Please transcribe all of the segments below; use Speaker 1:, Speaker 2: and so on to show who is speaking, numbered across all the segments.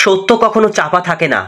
Speaker 1: সত্য কখনো চাপা থাকে না।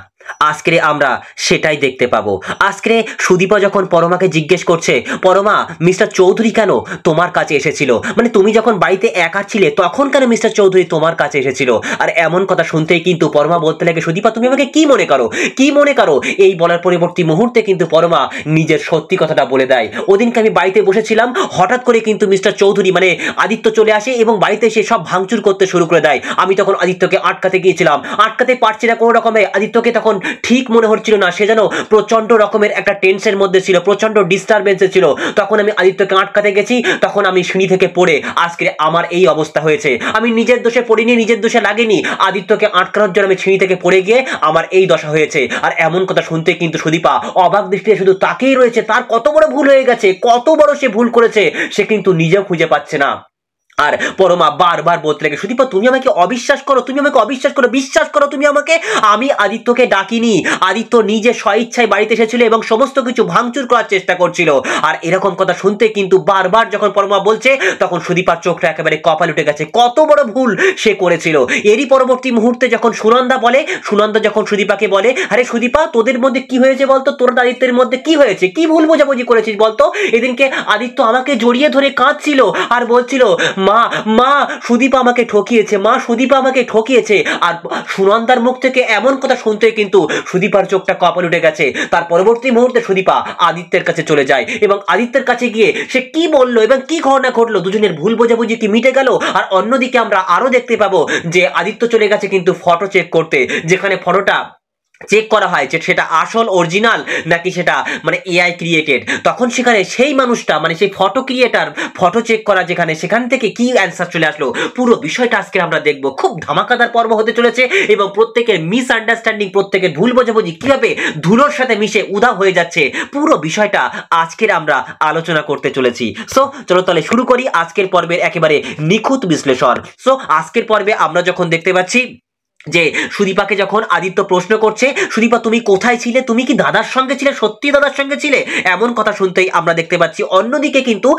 Speaker 1: আজকে আমরা সেটাই দেখতে পাবো। আজকে সুদীপা যখন পরমাকে জিজ্ঞেস করছে, পরমা মিস্টার চৌধুরী কেন তোমার কাছে এসেছিল, মানে তুমি যখন বাড়িতে একা ছিলে তখন কেন মিস্টার চৌধুরী তোমার কাছে এসেছিল? আর এমন কথা শুনতেই কিন্তু পরমা বলতে লাগে, সুদীপা তুমি আমাকে কি মনে করো, কি মনে করো? এই বলার পরবর্তী মুহূর্তে কিন্তু পরমা নিজের সত্যি কথাটা বলে দেয়। ওদিনকে আমি বাড়িতে বসেছিলাম, হঠাৎ করে কিন্তু মিস্টার চৌধুরী মানে আদিত্য চলে আসে এবং বাড়িতে এসে সব ভাঙচুর করতে শুরু করে দেয়। আমি তখন আদিত্যকে আটকাতে গিয়েছিলাম, আটকাতে পারছি না কোনো রকমে। আদিত্যকে তখন ঠিক মনে হচ্ছিল না, সে যেন প্রচন্ড রকমের একটা টেনশনের মধ্যে ছিল, প্রচন্ড ডিস্টারবেন্সে ছিল। তখন আমি আদিত্যকে আটকাতে গেছি, তখন আমি সিঁড়ি থেকে পড়ে আজকে আমার এই অবস্থা হয়েছে। আমি নিজের দোষে পড়িনি, নিজের দোষে লাগেনি, আদিত্যকে আটকানোর জন্য আমি সিঁড়ি থেকে পড়ে গিয়ে আমার এই দশা হয়েছে। আর এমন কথা শুনতে কিন্তু সুদীপা অবাক দৃষ্টিতে শুধু তাকিয়ে রয়েছে। তার কত বড় ভুল হয়ে গেছে, কত বড় সে ভুল করেছে সে কিন্তু নিজেও খুঁজে পাচ্ছে না। আর পরমা বারবার বলতে লাগে, সুদীপা তুমি আমাকে অবিশ্বাস করো, তুমি আমাকে অবিশ্বাস করো, বিশ্বাস করো তুমি আমাকে, আমি আদিত্যকে ডাকিনি। আদিত্য নিজে স্বইচ্ছায় বাড়িতে এসেছিল এবং সমস্ত কিছু ভাঙচুর করার চেষ্টা করছিল। আর এরকম কথা শুনতে কিন্তু বারবার যখন পরমা বলছে তখন সুদীপার চোখটা একেবারে কপাল উঠে গেছে, কত বড় ভুল সে করেছিল। এরই পরবর্তী মুহূর্তে যখন সুনন্দা বলে, সুনন্দা যখন সুদীপাকে বলে, আরে সুদীপা তোদের মধ্যে কি হয়েছে বলতো, তোর আদিত্যের মধ্যে কি হয়েছে, কি ভুল বোঝাবুঝি করেছিস বলতো? এদিনকে আদিত্য আমাকে জড়িয়ে ধরে কাঁদছিল আর বলছিল, মা মা সুদীপা আমাকে ঠকিয়েছে, মা সুদীপা আমাকে ঠকিয়েছে। আর সুনন্দার মুখ থেকে এমন কথা শুনতে কিন্তু সুদীপার চোখটা কপাল উঠে গেছে। তার পরবর্তী মুহূর্তে সুদীপা আদিত্যের কাছে চলে যায় এবং আদিত্যের কাছে গিয়ে সে কি বললো এবং কি ঘটনা ঘটলো, দুজনের ভুল বোঝাবুঝি কি মিটে গেল? আর অন্যদিকে আমরা আরো দেখতে পাবো যে আদিত্য চলে গেছে কিন্তু ফটো চেক করতে, যেখানে ফটোটা চেক করা হয় যে সেটা আসল অরিজিনাল নাকি সেটা মানে এআই ক্রিয়েটেড। তখন সেখানে সেই মানুষটা মানে সেই ফটো ক্রিয়েটার ফটো চেক করা যেখানে, সেখান থেকে কি অ্যান্সার চলে আসলো, পুরো বিষয়টা আজকে আমরা দেখবো। খুব ধামাকাদার পর্ব হতে চলেছে এবং প্রত্যেকের মিসআন্ডারস্ট্যান্ডিং, প্রত্যেকের ভুল বোঝাবুঝি কিভাবে ধুলোর সাথে মিশে উধাও হয়ে যাচ্ছে, পুরো বিষয়টা আজকের আমরা আলোচনা করতে চলেছি। সো চলো তাহলে শুরু করি আজকের পর্বের একেবারে নিখুঁত বিশ্লেষণ। সো আজকের পর্বে আমরা যখন দেখতে পাচ্ছি যে সুদীপাকে যখন আদিত্য প্রশ্ন করছে, সুদীপা তুমি কোথায় ছিলে, তুমি কি দাদার সঙ্গে ছিলে, সত্যি দাদার সঙ্গে ছিলে, এমন কথা শুনতেই আমরা দেখতে পাচ্ছি অন্যদিকে কিন্তু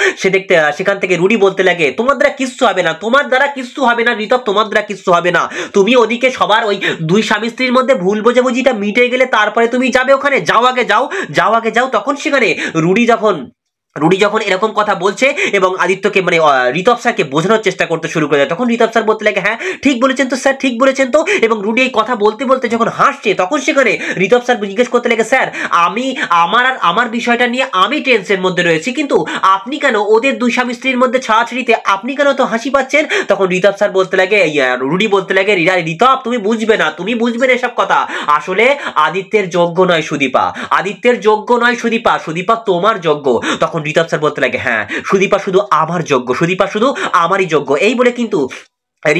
Speaker 1: সেখান থেকে রুডি বলতে লাগে, তোমার দ্বারা কিচ্ছু হবে না, তোমার দ্বারা কিচ্ছু হবে না ঋতব, তোমার দ্বারা কিচ্ছু হবে না, তুমি ওদিকে সবার ওই দুই স্বামী স্ত্রীর মধ্যে ভুল বোঝাবুঝিটা মিটে গেলে তারপরে তুমি যাবে ওখানে, যাও আগে যাও, যাও আগে যাও। তখন সেখানে রুডি যখন এরকম কথা বলছে এবং আদিত্যকে মানে ঋতব স্যারকে বোঝানোর চেষ্টা করতে শুরু করে দেয়, তখন ঋতব স্যার বলতে লাগে, হ্যাঁ ঠিক বলেছেন তো স্যার, ঠিক বলেছেন তো। এবং রুডি এই কথা বলতে বলতে যখন হাসছে তখন সেখানে ঋতব স্যার জিজ্ঞেস করতে লাগে, স্যার আমি আমার বিষয়টা নিয়ে আমি টেন্সের মধ্যে রয়েছি, কিন্তু আপনি কেন ওদের দুই স্বামী স্ত্রীর মধ্যে ছাড়াছাড়িতে আপনি কেন তো হাসি পাচ্ছেন? তখন ঋতব স্যার বলতে লাগে, রুডি বলতে লাগে, ঋতব তুমি বুঝবে না, তুমি বুঝবে না এসব কথা, আসলে আদিত্যের যোগ্য নয় সুদীপা, আদিত্যের যোগ্য নয় সুদীপা, সুদীপা তোমার যোগ্য। তখন ঋতব স্যার বলতে লাগে, হ্যাঁ সুদীপা শুধু আমার যোগ্য, সুদীপা শুধু আমারই যোগ্য। এই বলে কিন্তু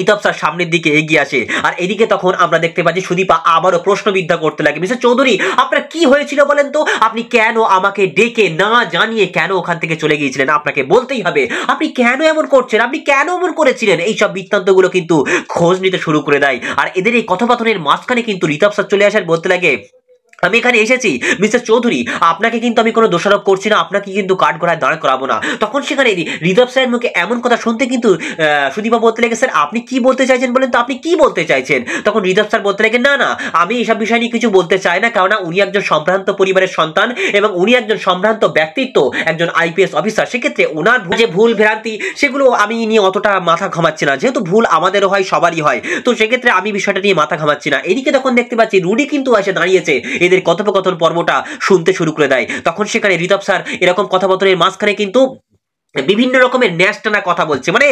Speaker 1: ঋতব স্যার সামনের দিকে এগিয়ে আসে। আর এদিকে তখন আমরা দেখতে পাচ্ছি সুদীপা আবারও প্রশ্নবিদ্ধা করতে লাগে, মিস্টার চৌধুরী আপনার কি হয়েছিল বলেন তো, আপনি কেন আমাকে ডেকে না জানিয়ে কেন ওখান থেকে চলে গিয়েছিলেন, আপনাকে বলতেই হবে, আপনি কেন এমন করছেন, আপনি কেন এমন করেছিলেন, এইসব বৃত্তান্তগুলো কিন্তু খোঁজ নিতে শুরু করে দেয়। আর এদের এই কথোপকথনের মাঝখানে কিন্তু ঋতব স্যার চলে আসার বলতে লাগে, আমি এখানে এসেছি মিস্টার চৌধুরী, আপনাকে কিন্তু আমি কোনো দোষারোপ করছি না, আপনাকে কিন্তু কাঠগড়ায় দাঁড় করাবো না। তখন সেখানে ঋতব স্যারের মুখে এমন কথা শুনতে কিন্তু সুদীপা বলতে লেগে, স্যার আপনি কি বলতে চাইছেন বলেন তো, আপনি কি বলতে চাইছেন? তখন ঋতব স্যার বলতে লাগে, না না আমি এসব বিষয় নিয়ে কিছু বলতে চাই না, কেননা উনি একজন সম্ভ্রান্ত পরিবারের সন্তান এবং উনি একজন সম্ভ্রান্ত ব্যক্তিত্ব, একজন আইপিএস অফিসার, সেক্ষেত্রে ওনার যে ভুল ভ্রান্তি সেগুলো আমি নিয়ে অতটা মাথা ঘামাচ্ছি না, যেহেতু ভুল আমাদেরও হয় সবারই হয়, তো সেক্ষেত্রে আমি বিষয়টা নিয়ে মাথা ঘামাচ্ছি না। এদিকে তখন দেখতে পাচ্ছি রুডি কিন্তু এসে দাঁড়িয়েছে, এদের কথোপকথন পর্বটা শুনতে শুরু করে দেয়। তখন সেখানে ঋতব স্যার এরকম কথাবার্তার মাঝখানে কিন্তু বিভিন্ন রকমের ন্যাস্টানা কথা বলছে, মানে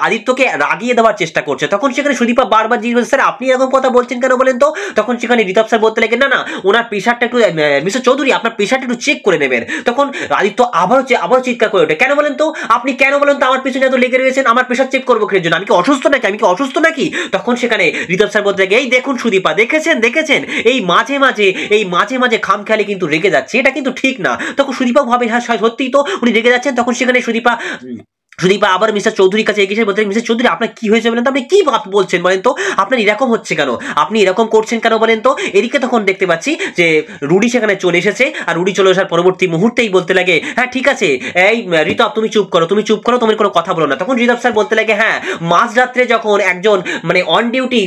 Speaker 1: আদিত্যকে রাগিয়ে দেওয়ার চেষ্টা করছে। তখন সেখানে সুদীপা বারবার জিজ্ঞেস করছে, স্যার আপনি এরকম কথা বলছেন কেন বলেন তো? তখন সেখানে ঋতব স্যার বলতে লাগে, না না ওনার প্রেশারটা একটু, মিস্টার চৌধুরী আপনার প্রেশারটা একটু চেক করে নেবেন। তখন আদিত্য আবারও চিৎকার করে ওঠে, কেন বলেন তো, আপনি কেন বলেন তো আমার পিছনে এত লেগে রয়েছেন, আমার প্রেশার চেক করবো কিসের জন্য, আমি কি অসুস্থ নাকি, আমি কি অসুস্থ নাকি? তখন সেখানে ঋতব স্যার বলতে লাগে, এই দেখুন সুদীপা, দেখেছেন এই মাঝে মাঝে খামখেয়ালি কিন্তু রেগে যাচ্ছে, এটা কিন্তু ঠিক না। তখন সুদীপা ভাবে, হ্যাঁ সত্যিই তো উনি রেগে যাচ্ছেন। তখন সেখানে সুদীপা সুদীপা আবার মিস্টার চৌধুরীর কাছে এগিয়ে এসে বলতে মিস্টার চৌধুরী আপনার কি হয়েছে বলেন তো, আপনি কি বলছেন বলেন তো, আপনার এরকম হচ্ছে কেন, আপনি এরকম করছেন কেন বলেন তো। এদিকে তখন দেখতে পাচ্ছি যে রুডি সেখানে চলে এসেছে, আর রুডি চলে আসার পরবর্তী মুহূর্তেই বলতে লাগে হ্যাঁ ঠিক আছে এই ঋতব তুমি চুপ করো, তুমি চুপ করো, তোমার কোনো কথা বলো না। তখন ঋতব স্যার বলতে লাগে হ্যাঁ মাঝরাত্রে যখন একজন মানে অন ডিউটি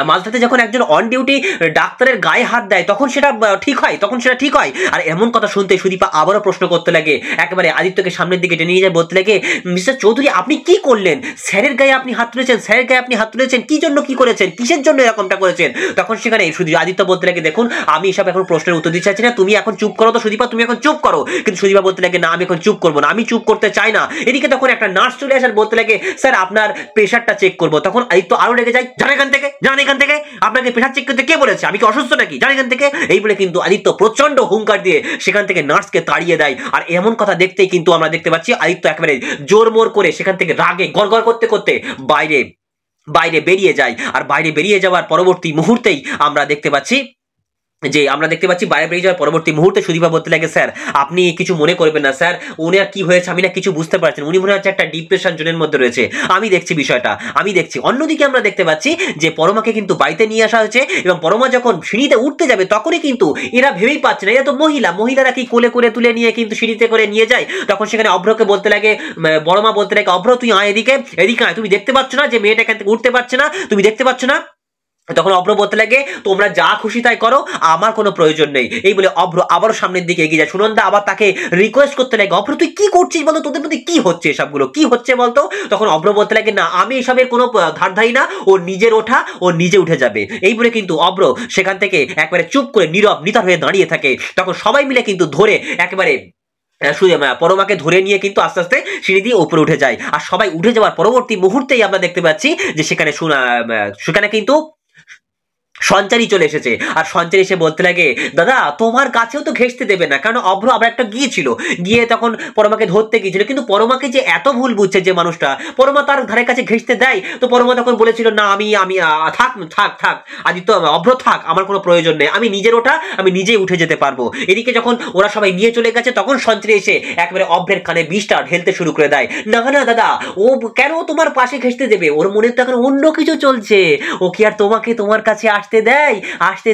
Speaker 1: মাঝরাতে যখন একজন অন ডিউটি ডাক্তারের গায়ে হাত দেয় তখন সেটা ঠিক হয়, তখন সেটা ঠিক হয়। আর এমন কথা শুনতে সুদীপা আবারও প্রশ্ন করতে লাগে, একেবারে আদিত্যকে সামনের দিকে টেনে নিয়ে যায়, বলতে লাগে মিস্টার চৌধুরী আপনি কি করলেন, স্যারের গায়ে আপনি হাত তুলেছেন, স্যারের গায়ে আপনি হাত তুলেছেন, কি জন্য কি করেছেন, কিসের জন্য এরকমটা করেছেন। তখন সেখানে শুধু আদিত্য বলতে লাগে দেখুন আমি এসব এখন প্রশ্নের উত্তর দিতে চাইছি না, তুমি এখন চুপ করো তো সুদীপা, তুমি এখন চুপ করো। কিন্তু সুদীপা বলতে লাগে না আমি এখন চুপ করবো না, আমি চুপ করতে চাই না। এদিকে তখন একটা নার্স চলে আসার বলতে লাগে স্যার আপনার প্রেশারটা চেক করবো। তখন আদিত্য আরো রেগে যায়, জান এখান থেকে, জান এখান থেকে, আপনাকে প্রেশার চেক করতে কে বলেছে, আমি কি অসুস্থ নাকি, জান এখান থেকে। এই বলে কিন্তু আদিত্য প্রচন্ড হুঙ্কার দিয়ে সেখান থেকে নার্সকে তাড়িয়ে দেয়। আর এমন কথা দেখতেই কিন্তু আমরা দেখতে পাচ্ছি আদিত্য একেবারে জোরমোর করে সেখান থেকে রাগে গড়গড় করতে করতে বাইরে বাইরে বেরিয়ে যায়। আর বাইরে বেরিয়ে যাওয়ার পরবর্তী মুহূর্তেই আমরা দেখতে পাচ্ছি বাইরে বেরিয়ে যাওয়ার পরবর্তী মুহূর্তে সুদীপা বলতে লাগে স্যার আপনি কিছু মনে করবেন না স্যার, উনি আর কি হয়েছে আমি না কিছু বুঝতে পারছেন, উনি মনে হচ্ছে একটা ডিপ্রেশন জোনের মধ্যে রয়েছে, আমি দেখছি বিষয়টা, আমি দেখছি। অন্যদিকে আমরা দেখতে পাচ্ছি যে পরমাকে কিন্তু বাড়িতে নিয়ে আসা হয়েছে এবং পরমা যখন সিঁড়িতে উঠতে যাবে তখনই কিন্তু এরা ভেবেই পাচ্ছে না, এরা তো মহিলারা কি কোলে করে তুলে নিয়ে কিন্তু সিঁড়িতে করে নিয়ে যায়। তখন সেখানে অভ্রকে বলতে লাগে, বড়মা বলতে লাগে অভ্র তুই আয় এদিকে, এদিকে আয়, তুমি দেখতে পাচ্ছ না যে মেয়েটা এখান থেকে উঠতে পারছে না, তুমি দেখতে পাচ্ছ না। তখন অভ্র বলতে লাগে তোমরা যা খুশি তাই করো, আমার কোনো প্রয়োজন নেই। এই বলে অভ্র আবারও সামনের দিকে এগিয়ে যায়। সুনন্দা আবার তাকে রিকোয়েস্ট করতে লাগে অভ্র তুই কি করছিস বলতো, তোদের মধ্যে কি হচ্ছে, এসবগুলো কি হচ্ছে বলতো। তখন অভ্র বলতে লাগে না আমি এসবের কোনো ধারধারি না, ও নিজের ওঠা ও নিজে উঠে যাবে। এই বলে কিন্তু অভ্র সেখান থেকে একবারে চুপ করে নীরব নিতার হয়ে দাঁড়িয়ে থাকে। তখন সবাই মিলে কিন্তু ধরে একেবারে পরমাকে ধরে নিয়ে কিন্তু আস্তে আস্তে সিঁড়ি দিয়ে উপরে উঠে যায়। আর সবাই উঠে যাওয়ার পরবর্তী মুহূর্তেই আমরা দেখতে পাচ্ছি যে সেখানে কিন্তু সঞ্চারী চলে এসেছে। আর সঞ্চারী এসে বলতে লাগে দাদা তোমার কাছেও তো ঘেঁষতে দেবে না, কারণ অভ্র আবার একটা গিয়ে তখন পরমাকে ধরতে গিয়েছিল, কিন্তু পরমাকে যে এত ভুল বুঝছে যে মানুষটা, পরমা তার ধারে কাছে ঘেঁষতে দেয়। তো পরমা তখন বলেছিল না আমি আমি থাক থাক থাক আদিত্য অভ্র থাক, আমার কোনো প্রয়োজন নেই, আমি নিজের ওঠা আমি নিজেই উঠে যেতে পারবো। এদিকে যখন ওরা সবাই নিয়ে চলে গেছে তখন সঞ্চারী এসে একেবারে অভ্রের কানে বিষটা ঢেলতে শুরু করে দেয়। না না দাদা ও কেন তোমার পাশে ঘেঁষতে দেবে, ওর মনে তো এখন অন্য কিছু চলছে, ও কি আর তোমাকে তোমার কাছে আসতে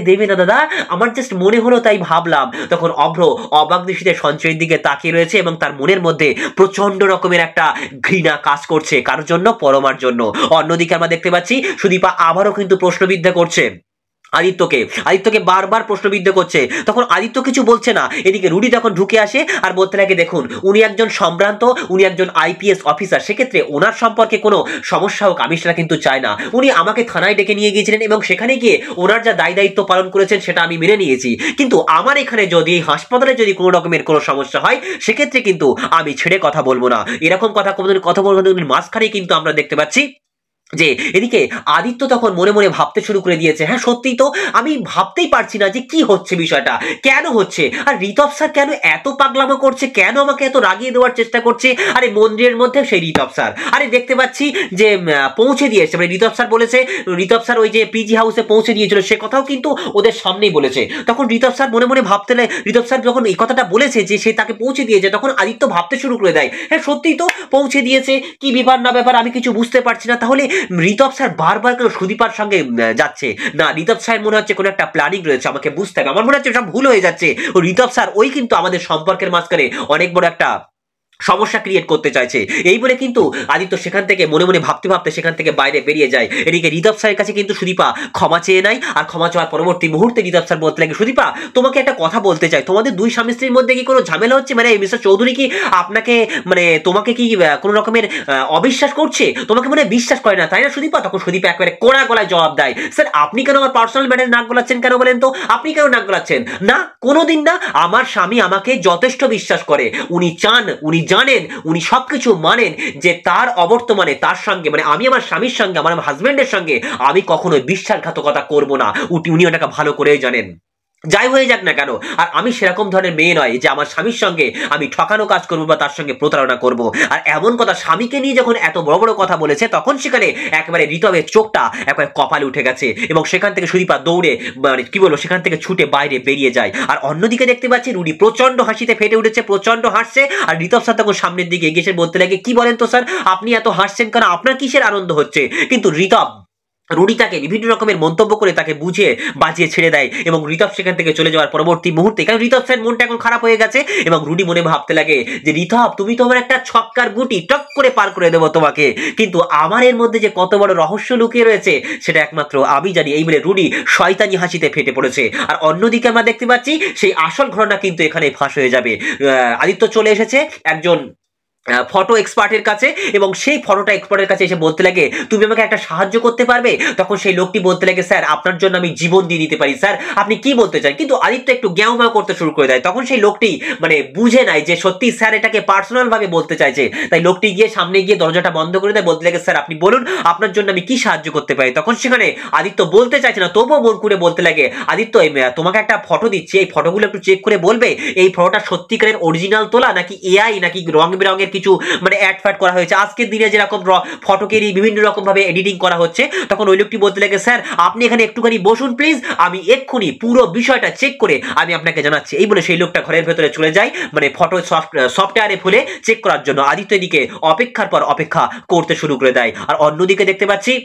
Speaker 1: দেবে না দাদা, আমার জাস্ট মনে হলো তাই ভাবলাম। তখন অভ্র অবাক দৃষ্টিতে সঞ্চয়ের দিকে তাকিয়ে রয়েছে এবং তার মনের মধ্যে প্রচন্ড রকমের একটা ঘৃণা কাজ করছে, কারোর জন্য, পরমার জন্য। অন্যদিকে আমরা দেখতে পাচ্ছি সুদীপা আবারও কিন্তু প্রশ্নবিদ্ধ করছে আদিত্যকে বারবার প্রশ্নবিদ্ধ করছে। তখন আদিত্য কিছু বলছে না। এদিকে রুডি তখন ঢুকে আসে আর বলতে লাগে দেখুন উনি একজন সম্ভ্রান্ত, উনি একজন আইপিএস অফিসার, সেক্ষেত্রে ওনার সম্পর্কে কোনো সমস্যা হোক আমি সেটা কিন্তু চাই না। উনি আমাকে থানায় ডেকে নিয়ে গিয়েছিলেন এবং সেখানে গিয়ে ওনার যা দায়িত্ব পালন করেছেন সেটা আমি মেনে নিয়েছি, কিন্তু আমার এখানে যদি হাসপাতালে যদি কোনো রকমের কোনো সমস্যা হয় সেক্ষেত্রে কিন্তু আমি ছেড়ে কথা বলবো না। এরকম কথা বলবো মাঝখানে কিন্তু আমরা দেখতে পাচ্ছি যে এদিকে আদিত্য তখন মনে মনে ভাবতে শুরু করে দিয়েছে, হ্যাঁ সত্যিই তো আমি ভাবতেই পারছি না যে কি হচ্ছে, বিষয়টা কেন হচ্ছে, আর ঋতব স্যার কেন এত পাগলামো করছে, কেন আমাকে এত রাগিয়ে দেওয়ার চেষ্টা করছে। আরে মন্দিরের মধ্যে সেই ঋতব স্যার, আরে দেখতে পাচ্ছি যে পৌঁছে দিয়েছে, মানে ঋতব স্যার বলেছে, ঋতব স্যার ওই যে পিজি হাউসে পৌঁছে দিয়েছিল সে কথাও কিন্তু ওদের সামনেই বলেছে। তখন ঋতব স্যার মনে মনে ভাবতে ঋতব স্যার যখন এই কথাটা বলেছে যে সে তাকে পৌঁছে দিয়েছে তখন আদিত্য ভাবতে শুরু করে দেয়, হ্যাঁ সত্যিই তো পৌঁছে দিয়েছে, কি ব্যাপার না ব্যাপার আমি কিছু বুঝতে পারছি না। তাহলে ঋতব স্যার বারবার কেন সুদীপার সঙ্গে যাচ্ছে, না ঋতব স্যার মনে হচ্ছে কোনো একটা প্ল্যানিং রয়েছে, আমাকে বুঝতে হবে, আমার মনে হচ্ছে সব ভুল হয়ে যাচ্ছে। ও ঋতব স্যার ওই কিন্তু আমাদের সম্পর্কের মাঝখানে অনেক বড় একটা সমস্যা ক্রিয়েট করতে চাইছে। এই বলে কিন্তু আদিত্য সেখান থেকে মনে মনে ভাবতে ভাবতে সেখান থেকে বাইরে বেরিয়ে যায়। এদিকে ঋতব স্যারের কাছে কিন্তু সুদীপা ক্ষমা চেয়ে নেয়। আর ক্ষমা চাওয়ার পরবর্তী মুহূর্তে ঋতব স্যার বলতে লাগে সুদীপা তোমাকে একটা কথা বলতে চাই, তোমাদের দুই স্বামী স্ত্রীর মধ্যে কি কোনো ঝামেলা হচ্ছে, মানে মিস্টার চৌধুরী কি আপনাকে মানে তোমাকে কি কোনো রকমের অবিশ্বাস করছে, তোমাকে মানে বিশ্বাস করে না তাই না সুদীপা। তখন সুদীপা একেবারে কোড়া গলায় জবাব দেয়, স্যার আপনি কেন আমার পার্সোনাল ম্যাটারে নাক গলাচ্ছেন কেন বলেন তো, আপনি কেন নাক গলাচ্ছেন, না কোনোদিন না, আমার স্বামী আমাকে যথেষ্ট বিশ্বাস করে, উনি চান উনি জানেন উনি সবকিছু মানেন যে তার অবর্তমানে তার সঙ্গে মানে আমি আমার স্বামীর সঙ্গে আমার হাজবেন্ডের সঙ্গে আমি কখনোই বিশ্বাসঘাতকতা করব না, উনি ওটাকে ভালো করেই জানেন। যাই হয়ে যাক না কেন, আর আমি সেরকম ধরনের মেয়ে নয় যে আমার স্বামীর সঙ্গে আমি ঠকানো কাজ করবো বা তার সঙ্গে প্রতারণা করব। আর এমন কথা স্বামীকে নিয়ে যখন এত বড় বড় কথা বলেছে, তখন সেখানে একেবারে ঋতবের চোখটা একেবারে কপালে উঠে গেছে এবং সেখান থেকে সুদীপা দৌড়ে মানে কি বলবো সেখান থেকে ছুটে বাইরে বেরিয়ে যায়। আর অন্যদিকে দেখতে পাচ্ছি রুডি প্রচন্ড হাসিতে ফেটে উঠেছে, প্রচন্ড হাসছে। আর ঋতব স্যার তখন সামনের দিকে এগিয়ে এসে বলতে লাগে, কি বলেন তো স্যার, আপনি এত হাসছেন কেন, আপনার কিসের আনন্দ হচ্ছে? কিন্তু ঋতব রুডি তাকে বিভিন্ন রকমের মন্তব্য করে তাকে বুঝিয়ে বাজিয়ে ছেড়ে দেয় এবং ঋতব সেখান থেকে চলে যাওয়ার পরবর্তী মুহূর্তে, কারণ ঋতব স্যার মনটা এখন খারাপ হয়ে গেছে এবং রুডি মনে ভাবতে লাগে যে ঋতব তুমি তোমার একটা ছক্কার গুটি টক করে পার করে দেবো তোমাকে, কিন্তু আমার এর মধ্যে যে কত বড় রহস্য লুকিয়ে রয়েছে সেটা একমাত্র আমি জানি। এই বলে রুডি শয়তানি হাসিতে ফেটে পড়েছে। আর অন্যদিকে আমরা দেখতে পাচ্ছি সেই আসল ঘটনা কিন্তু এখানে ফাঁস হয়ে যাবে। আদিত্য চলে এসেছে একজন ফটো এক্সপার্টের কাছে এবং সেই ফটোটা এক্সপার্টের কাছে এসে বলতে লাগে, তুমি আমাকে একটা সাহায্য করতে পারবে? তখন সেই লোকটি বলতে লাগে, স্যার আপনার জন্য আমি জীবন দিয়ে দিতে পারি, স্যার আপনি কি বলতে চান? কিন্তু আদিত্য একটু গ্যাও ম্যাও করতে শুরু করে দেয়। তখন সেই লোকটি মানে বুঝে নাই যে সত্যি স্যার এটাকে পার্সোনাল ভাবে বলতে চাইছে, তাই লোকটি গিয়ে সামনে গিয়ে দরজাটা বন্ধ করে দেয়, বলতে লাগে, স্যার আপনি বলুন আপনার জন্য আমি কি সাহায্য করতে পারি? তখন সেখানে আদিত্য বলতে চাইছে না, তবুও মন করে বলতে লাগে, আদিত্য তোমাকে একটা ফটো দিচ্ছি, এই ফটোগুলো একটু চেক করে বলবে এই ফটোটা সত্যিকারের অরিজিনাল তোলা নাকি এআই নাকি রং বেরঙের কিছু মানে অ্যাড ফ্যাড করা হয়েছে। আজকের দিনে যেরকম ফটোকেরই বিভিন্ন রকম ভাবে এডিটিং করা হচ্ছে। তখন ওই লোকটি বলতে লাগে, স্যার আপনি এখানে একটুখানি বসুন প্লিজ, আমি এক্ষুনি পুরো বিষয়টা চেক করে আমি আপনাকে জানাচ্ছি। এই বলে সেই লোকটা ঘরের ভেতরে চলে যায় মানে ফটো সফটওয়্যারে খুলে চেক করার জন্য। আদিত্য এদিকে অপেক্ষার পর অপেক্ষা করতে শুরু করে দেয়। আর অন্যদিকে দেখতে পাচ্ছি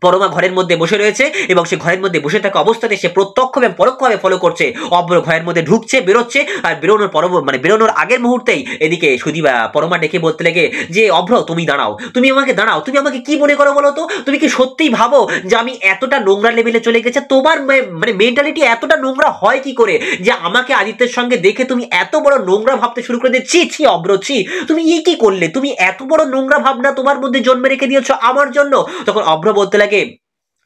Speaker 1: পরমা ঘরের মধ্যে বসে রয়েছে এবং সে ঘরের মধ্যে বসে থাকা অবস্থাতে সে প্রত্যক্ষ এবং পরোক্ষভাবে ফলো করছে অব্র ঘরের মধ্যে ঢুকছে বেরোচ্ছে। আর বেরোনোর মানে বেরোনোর আগের মুহূর্তেই এদিকে সুদীপা পরমা ডেকে বলতে লাগে যে অভ্র তুমি দাঁড়াও, তুমি আমাকে দাঁড়াও, তুমি আমাকে কি মনে করো বলো তো? তুমি কি সত্যিই ভাবো যে আমি এতটা নোংরা লেভেলে চলে গেছে? তোমার মানে মেন্টালিটি এতটা নোংরা হয় কি করে যে আমাকে আদিত্যের সঙ্গে দেখে তুমি এত বড় নোংরা ভাবতে শুরু করে দিয়ে? ছি ছি অভ্র ছি, তুমি কি করলে? তুমি এত বড় নোংরা ভাবনা তোমার মধ্যে জন্মে রেখে দিয়েছো আমার জন্য। তখন অভ্র বলতে লাগে,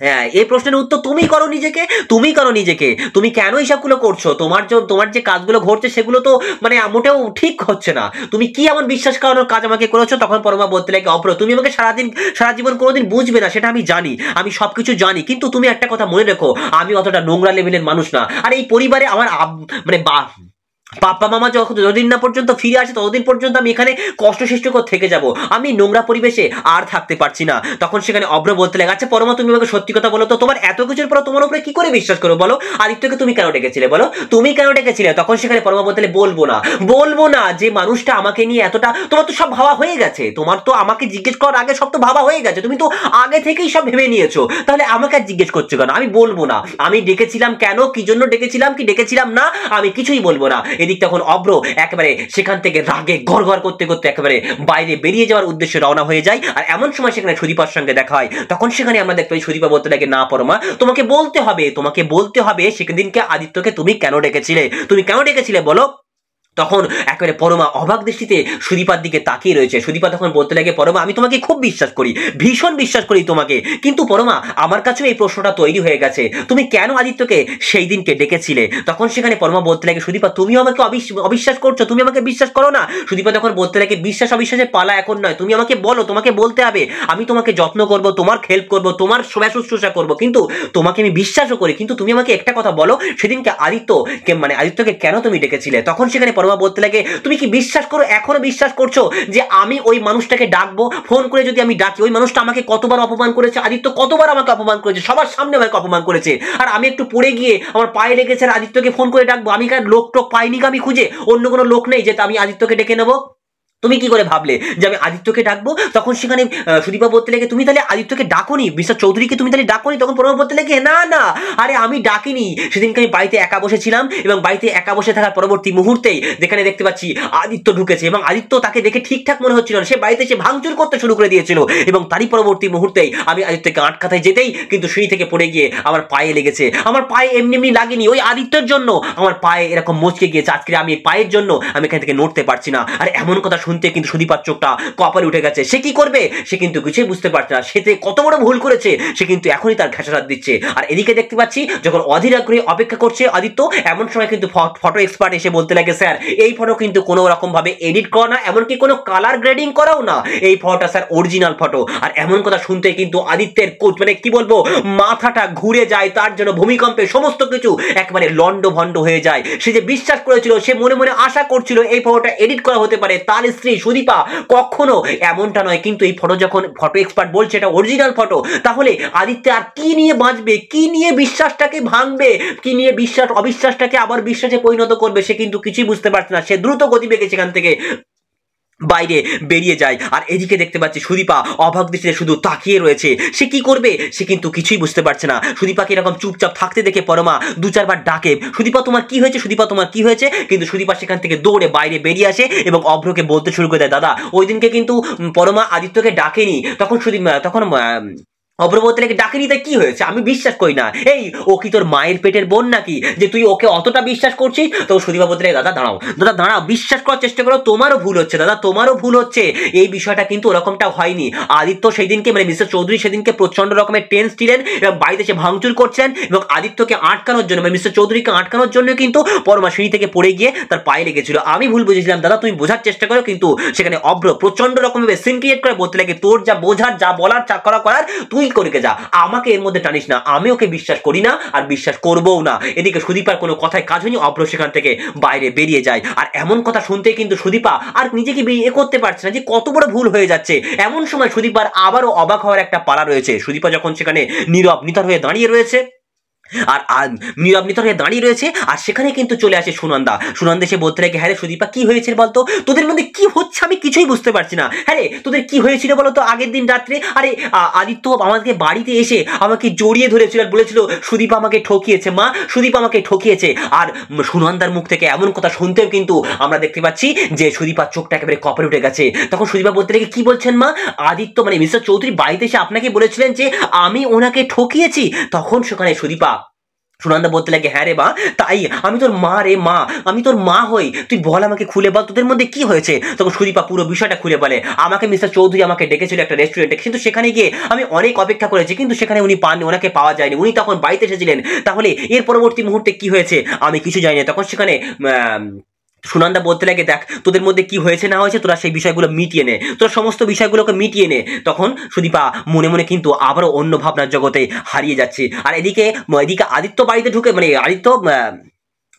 Speaker 1: হ্যাঁ এই প্রশ্নের উত্তর তুমি করো নিজেকে, তুমি করো নিজেকে, তুমি কেন এইসবগুলো করছো? তোমার যে কাজগুলো ঘটছে সেগুলো তো মানে মোটেও ঠিক হচ্ছে না, তুমি কি এমন বিশ্বাস করানোর কাজ আমাকে করেছো? তখন পরমা বলতে লাগে, অভ্র তুমি আমাকে সারা জীবন কোনোদিন বুঝবে না সেটা আমি জানি, আমি সবকিছু জানি, কিন্তু তুমি একটা কথা মনে রেখো, আমি অতটা নোংরা লেভেলের মানুষ না। আর এই পরিবারে আমার মানে পাপ্পা মামা যতদিন না পর্যন্ত ফিরে আসে ততদিন পর্যন্ত আমি এখানে কষ্ট করে থেকে যাব, আমি নোংরা পরিবেশে আর থাকতে পারছি না। তখন সেখানে অভ্র বলতে লাগে, আচ্ছা পরমা তুমি আমাকে সত্যি কথা বলো তো, তোমার এত কিছুর পর তোমার উপরে কি করে বিশ্বাস করো বলো? আদিত্যকে তুমি কেন ডেকেছিলে বলো, তুমি কেন ডেকেছিলে? তখন সেখানে পরমা বলতে লাগে, বলবো না যে মানুষটা আমাকে নিয়ে এতটা, তোমার তো সব ভাবা হয়ে গেছে, তোমার তো আমাকে জিজ্ঞেস করার আগে সব তো ভাবা হয়ে গেছে, তুমি তো আগে থেকেই সব ভেবে নিয়েছো, তাহলে আমাকে আর জিজ্ঞেস করছো কেন? আমি বলবো না আমি ডেকেছিলাম কেন, কি জন্য ডেকেছিলাম, কি ডেকেছিলাম না, আমি কিছুই বলবো না। এদিক তখন অভ্র একেবারে সেখান থেকে রাগে গড়গড় করতে করতে একেবারে বাইরে বেরিয়ে যাওয়ার উদ্দেশ্যে রওনা হয়ে যায়। আর এমন সময় সেখানে সুদীপার সঙ্গে দেখা হয়। তখন সেখানে আমরা দেখতে পাই সুদীপা বলতে লাগে, না পরমা তোমাকে বলতে হবে সেদিনকে আদিত্যকে তুমি কেন ডেকেছিলে বলো? তখন একেবারে পরমা অবাক দৃষ্টিতে সুদীপার দিকে তাকিয়ে রয়েছে। সুদীপা তখন বলতে লাগে, পরমা আমি তোমাকে খুব বিশ্বাস করি, ভীষণ বিশ্বাস করি তোমাকে, কিন্তু পরমা আমার কাছেও এই প্রশ্নটা তৈরি হয়ে গেছে, তুমি কেন আদিত্যকে সেই দিনকে ডেকেছিলে? তখন সেখানে পরমা বলতে লাগে, সুদীপা তুমিও আমাকে অবিশ্বাস করছো, তুমি আমাকে বিশ্বাস করো না? সুদীপা তখন বলতে লাগে, বিশ্বাস অবিশ্বাসের পালা এখন নয়, তুমি আমাকে বলো, তোমাকে বলতে হবে, আমি তোমাকে যত্ন করব, তোমার হেল্প করব, তোমার সেবা শুশ্রূষা করব, কিন্তু তোমাকে আমি বিশ্বাসও করি, কিন্তু তুমি আমাকে একটা কথা বলো, সেদিনকে আদিত্যকে কেন তুমি ডেকেছিলে? তখন সেখানে পরমা বলতে লাগে, তুমি কি বিশ্বাস করো, এখনো বিশ্বাস করছো যে আমি ওই মানুষটাকে ডাকবো? ফোন করে যদি আমি ডাকি, ওই মানুষটা আমাকে কতবার অপমান করেছে, আদিত্য কতবার আমাকে অপমান করেছে, সবার সামনে আমাকে অপমান করেছে, আর আমি একটু পড়ে গিয়ে আমার পায়ে লেগেছে, আর আদিত্যকে ফোন করে ডাকবো? আমি কার লোক টোক পাইনি, আমি খুঁজে অন্য কোনো লোক নেই যে আমি আদিত্যকে ডেকে নেবো? তুমি কি করে ভাবলে যে আমি আদিত্যকে ডাকবো? তখন সেখানে সুদীপা বলতে লাগে, তুমি তাহলে আদিত্যকে ডাকোনি, মিস্টার চৌধুরীকে তুমি তাহলে ডাকোনি? তখন পরমা বলতে লাগে, না আরে আমি ডাকিনি, সেদিনকে আমি বাড়িতে একা বসেছিলাম এবং বাড়িতে একা বসে থাকার পরবর্তী মুহূর্তেই যেখানে দেখতে পাচ্ছি আদিত্য ঢুকেছে এবং আদিত্য তাকে দেখে ঠিকঠাক মনে হচ্ছিল না, সে বাড়িতে এসে ভাঙচুর করতে শুরু করে দিয়েছিল এবং তারই পরবর্তী মুহূর্তেই আমি আদিত্যকে আটকাতে যেতেই কিন্তু সিঁড়ি থেকে পড়ে গিয়ে আমার পায়ে লেগেছে। আমার পায়ে এমনি লাগেনি, ওই আদিত্যের জন্য আমার পায়ে এরকম মচকে গিয়েছে, আজকে আমি পায়ের জন্য আমি এখান থেকে নড়তে পারছি না। আর এমন কথা শুনতে শুনতে কিন্তু সুদীপার চোখটা কপালে উঠে গেছে। সে কি করবে সে কিন্তু কিছুই বুঝতে পারছে না, সে কত বড় ভুল করেছে সে কিন্তু এখনই তার ঘাসারাত দিচ্ছে। আর এদিকে দেখতে পাচ্ছি যখন অধীর আগ্রহে অপেক্ষা করছে আদিত্য, এমন সময় কিন্তু ফটো এক্সপার্ট এসে বলতে লাগে স্যার এই ফটো কিন্তু কোনো রকম ভাবে এডিট করা না, এমনকি কোনো কালার গ্রেডিং করাও না, এই ফটোটা স্যার অরিজিনাল ফটো। আর এমন কথা শুনতে কিন্তু আদিত্যের মানে কি বলবো মাথাটা ঘুরে যায়, তার জন্য ভূমিকম্পে সমস্ত কিছু একেবারে লন্ড ভন্ড হয়ে যায়। সে যে বিশ্বাস করেছিল, সে মনে মনে আশা করছিল এই ফটোটা এডিট করা হতে পারে, তার স্ত্রী সুদীপা কখনো এমনটা নয়। কিন্তু এই ফটো যখন ফটো এক্সপার্ট বলছে এটা অরিজিনাল ফটো, তাহলে আদিত্য আর কি নিয়ে বাঁচবে, কি নিয়ে বিশ্বাসটাকে ভাঙবে, কি নিয়ে বিশ্বাস অবিশ্বাসটাকে আবার বিশ্বাসে পরিণত করবে, সে কিন্তু কিছুই বুঝতে পারছে না। সে দ্রুত গতিবেগে সেখান থেকে বাইরে বেরিয়ে যায়। আর এদিকে দেখতে পাচ্ছি সুদীপা অবাক দৃষ্টিতে শুধু তাকিয়ে রয়েছে, সে কি করবে সে কিন্তু কিছুই বুঝতে পারছে না। সুদীপাকে এরকম চুপচাপ থাকতে দেখে পরমা দু চারবার ডাকে, সুদীপা তোমার কি হয়েছে, সুদীপা তোমার কি হয়েছে। কিন্তু সুদীপা সেখান থেকে দৌড়ে বাইরে বেরিয়ে আসে এবং অভ্রকে বলতে শুরু করে দেয়, দাদা ওই দিনকে কিন্তু পরমা আদিত্যকে ডাকেনি। তখন তখন অভ্র বলতে লাগে ডাকেনি, তাই কি হয়েছে, আমি বিশ্বাস করি না, এই ও কি তোর মায়ের পেটের বোন নাকি যে তুই ওকে অতটা বিশ্বাস করছিস। তো সুদীপা বলতে লাগে দাদা দাঁড়াও, দাদা দাঁড়াও, বিশ্বাস করার চেষ্টা করো, তোমারও ভুল হচ্ছে দাদা, তোমারও ভুল হচ্ছে, এই বিষয়টা কিন্তু ওরকমটা হয়নি। আদিত্য সেই দিনকে মানে মিস্টার চৌধুরী সেদিনকে প্রচন্ড রকমের টেন্স ছিলেন এবং বাড়িতে এসে ভাঙচুর করছেন এবং আদিত্যকে আটকানোর জন্য মানে মিস্টার চৌধুরীকে আটকানোর জন্য কিন্তু পরমা সিঁড়ি থেকে পড়ে গিয়ে তার পায়ে লেগেছিল। আমি ভুল বুঝেছিলাম দাদা, তুমি বোঝার চেষ্টা করো। কিন্তু সেখানে অভ্র প্রচন্ড রকমের সিন ক্রিয়েট করে বলতে লাগে তোর যা বোঝার যা বলার চা করার তুই করে যা, আমাকে এর মধ্যে টানিস না, আমি ওকে বিশ্বাস করি না আর বিশ্বাস করবও না। এদিকে সুদীপার কোনো কথায় কাজ হয়নি, অভ্র সেখান থেকে বাইরে বেরিয়ে যায়। আর এমন কথা শুনতে কিন্তু সুদীপা আর নিজেকে এ করতে পারছে না যে কত বড় ভুল হয়ে যাচ্ছে। এমন সময় সুদীপার আবারও অবাক হওয়ার একটা পালা রয়েছে। সুদীপা যখন সেখানে নীরব নিথর হয়ে দাঁড়িয়ে রয়েছে আর নীরব নিথর হয়ে দাঁড়িয়ে রয়েছে, আর সেখানে কিন্তু চলে আসে সুনন্দা। সুনন্দা এসে বলতে লাগে হ্যাঁ রে সুদীপা কি হয়েছে বলতো, তোদের মধ্যে কি হচ্ছে আমি কিছুই বুঝতে পারছি না। হ্যাঁ রে তোদের কি হয়েছিল বলতো আগের দিন রাত্রে, আরে আদিত্য আমাকে বাড়িতে এসে আমাকে জড়িয়ে ধরেছিল আর বলেছিল সুদীপা আমাকে ঠকিয়েছে, মা সুদীপা আমাকে ঠকিয়েছে। আর সুনন্দার মুখ থেকে এমন কথা শুনতেও কিন্তু আমরা দেখতে পাচ্ছি যে সুদীপার চোখটা একেবারে কপালে উঠে গেছে। তখন সুদীপা বলতে লাগে কি বলছেন মা, আদিত্য মানে মিস্টার চৌধুরী বাড়িতে এসে আপনাকে বলেছিলেন যে আমি ওনাকে ঠকিয়েছি। তখন সেখানে সুনন্দা বলতে লাগে হ্যাঁ রে মা তাই, আমি তোর মা রে মা, আমি তোর মা হই, তুই বল আমাকে খুলে বল তোদের মধ্যে কি হয়েছে। তখন সুদীপা পুরো বিষয়টা খুলে বলে, আমাকে মিস্টার চৌধুরী আমাকে ডেকেছিল একটা রেস্টুরেন্টে, কিন্তু সেখানে গিয়ে আমি অনেক অপেক্ষা করেছি কিন্তু সেখানে উনি পাননি, ওনাকে পাওয়া যায়নি, উনি তখন বাড়িতে এসেছিলেন। তাহলে এর পরবর্তী মুহূর্তে কি হয়েছে আমি কিছু জানি না। তখন সেখানে সুনন্দা বলতে লাগে দেখ তোদের মধ্যে কি হয়েছে না হয়েছে তোরা সেই বিষয়গুলো মিটিয়ে নে, তোরা সমস্ত বিষয়গুলোকে মিটিয়ে নে। তখন সুদীপা মনে মনে কিন্তু আবারও অন্য ভাবনার জগতে হারিয়ে যাচ্ছে। আর এদিকে আদিত্য বাড়িতে ঢুকে মানে আদিত্য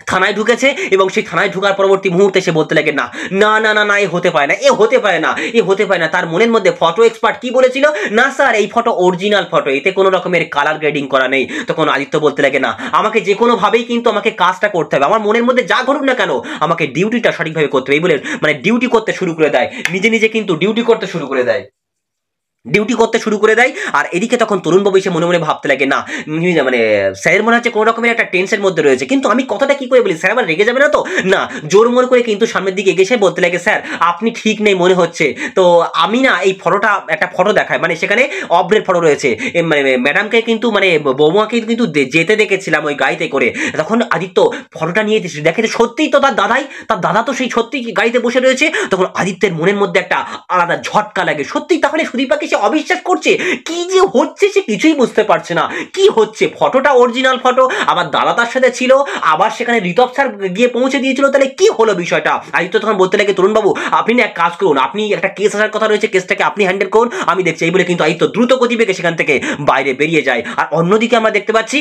Speaker 1: থানায় ঢুকেছে এবং সেই থানায় ঢুকার পরবর্তী মুহূর্তে সে বলতে লাগে না না না না না এ হতে পারে না, এ হতে পারে না, এ হতে পারে না। তার মনের মধ্যে ফটো এক্সপার্ট কি বলেছিল, না স্যার এই ফটো অরিজিনাল ফটো, এতে কোনো রকমের কালার গ্রেডিং করা নেই। তখন আদিত্য বলতে লাগে না আমাকে যে কোনো ভাবেই কিন্তু আমাকে কাজটা করতে হবে, আমার মনের মধ্যে যা ঘটুক না কেন আমাকে ডিউটিটা সঠিকভাবে করতে হবে। এই বলে মানে ডিউটি করতে শুরু করে দেয়, নিজে নিজে কিন্তু ডিউটি করতে শুরু করে দেয়। আর এদিকে তখন তরুণবাবু এসে মনে মনে ভাবতে লাগে না মানে স্যারের মনে হচ্ছে কোনো রকমের একটা টেনশনের মধ্যে রয়েছে, কিন্তু আমি কথাটা কি করে বলি, স্যার আবার রেগে যাবে না তো, না জোর মোর করে কিন্তু সামনের দিকে এগিয়ে এসে বলতে লাগে স্যার আপনি ঠিক নেই মনে হচ্ছে, তো আমি না এই ফটোটা একটা ফটো দেখায় মানে সেখানে অভ্রের ফটো রয়েছে, মানে ম্যাডামকে কিন্তু মানে বৌমাকে কিন্তু যেতে দেখেছিলাম ওই গাড়িতে করে। তখন আদিত্য ফটোটা নিয়ে দেখে সত্যিই তো তার দাদা তো সেই সত্যি গাড়িতে বসে রয়েছে। তখন আদিত্যের মনের মধ্যে একটা আলাদা ঝটকা লাগে, সত্যি তাহলে সুদীপাকে সে অবিশ্বাস করছে, কি যে হচ্ছে সে কিছুই বুঝতে পারছে না, কি হচ্ছে, ফটোটা অরিজিনাল ফটো, আবার দাদা তার সাথে ছিল, আবার সেখানে ঋতব স্যার গিয়ে পৌঁছে দিয়েছিল, তাহলে কি হলো বিষয়টা। আদিত্য তখন বলতে লাগে তরুণবাবু আপনি না এক কাজ করুন, আপনি একটা কেস আসার কথা রয়েছে, কেসটাকে আপনি হ্যান্ডেল করুন, আমি দেখছি। এই বলে কিন্তু আদিত্য দ্রুত গতিবেগে সেখান থেকে বাইরে বেরিয়ে যায়। আর অন্যদিকে আমরা দেখতে পাচ্ছি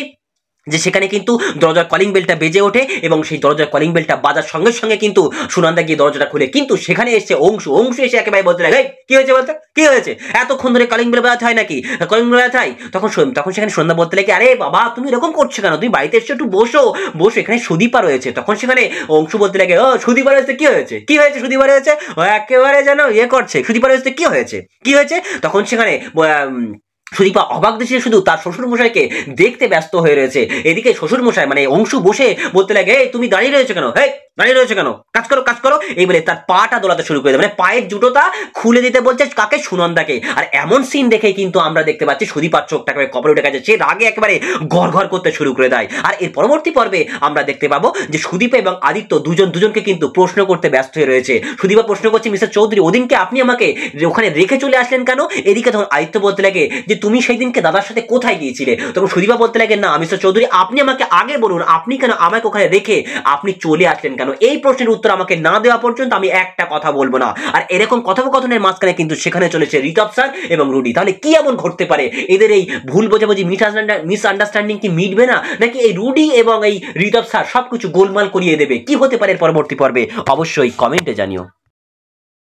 Speaker 1: যে সেখানে কিন্তু দরজার কলিং বেলটা বেজে ওঠে এবং সেই দরজার কলিং বেলটা বাজার সঙ্গে সঙ্গে কিন্তু সুনন্দা গিয়ে দরজাটা খুলে, কিন্তু সেখানে এসে অংশু এসে একেবারে বলতে লাগে কি হয়েছে বলতে, কি হয়েছে, এতক্ষণ ধরে কলিং বেল বাজাতে হয় নাকি, কলিং বেল বাজাতে হয়। তখন সেখানে সন্ধ্যা বলতে লাগে আরে বাবা তুমি এরকম করছো কেন, তুমি বাড়িতে এসছো একটু বসো, এখানে সুদীপা রয়েছে। তখন সেখানে অংশু বলতে লাগে ও সুদীপা রয়েছে, কি হয়েছে সুদীপা রয়েছে, ও একেবারে যেন করছে সুদীপা রয়েছে কি হয়েছে। তখন সেখানে সুদীপা অবাক দৃষ্টিতে শুধু তার শ্বশুরমশাইকে দেখতে ব্যস্ত হয়ে রয়েছে। এদিকে শ্বশুরমশাই মানে অংশু বসে বলতে লাগে, এই তুমি দাঁড়িয়ে রয়েছো কেন, এই দাঁড়িয়ে রয়েছে কেন, কাজ করো কাজ করো। এই বলে তার পাটা দোলাতে শুরু করে দেয়, মানে পায়ের জুতোটা খুলে দিতে বলছে কাকে, সুনন্দাকে। আর এমন সিন দেখে কিন্তু আমরা দেখতে পাচ্ছি সুদীপার চোখটা একেবারে কপালে উঠে গেছে, সে রাগে একেবারে ঘর ঘর করতে শুরু করে দেয়। আর এর পরবর্তী পর্বে আমরা দেখতে পাবো যে সুদীপা এবং আদিত্য দুজনকে কিন্তু প্রশ্ন করতে ব্যস্ত হয়ে রয়েছে। সুদীপা প্রশ্ন করছে, মিস্টার চৌধুরী ওদিনকে আপনি আমাকে ওখানে রেখে চলে আসলেন কেন? এদিকে তখন আদিত্য বলতে লাগে যে তুমি সেই দিনকে দাদার সাথে কোথায় গিয়েছিলে? তখন সুদীপা বলতে লাগে, না মিস্টার চৌধুরী আপনি আমাকে আগে বলুন, আপনি কেন আমাকে ওখানে রেখে আপনি চলে আসলেন কেন? এই প্রশ্নের উত্তর আমাকে না দেওয়া পর্যন্ত আমি একটা কথা বলবো না। আর এরকম কথোপকথনের মাঝখানে কিন্তু সেখানে চলেছে ঋতব স্যার এবং রুডি। তাহলে কি এমন ঘটতে পারে? এদের এই ভুল বোঝাবুঝি মিসআন্ডারস্ট্যান্ডিং কি মিটবে না, নাকি এই রুডি এবং এই ঋতব স্যার সবকিছু গোলমাল করিয়ে দেবে? কি হতে পারে পরবর্তী পর্বে অবশ্যই কমেন্টে জানিও।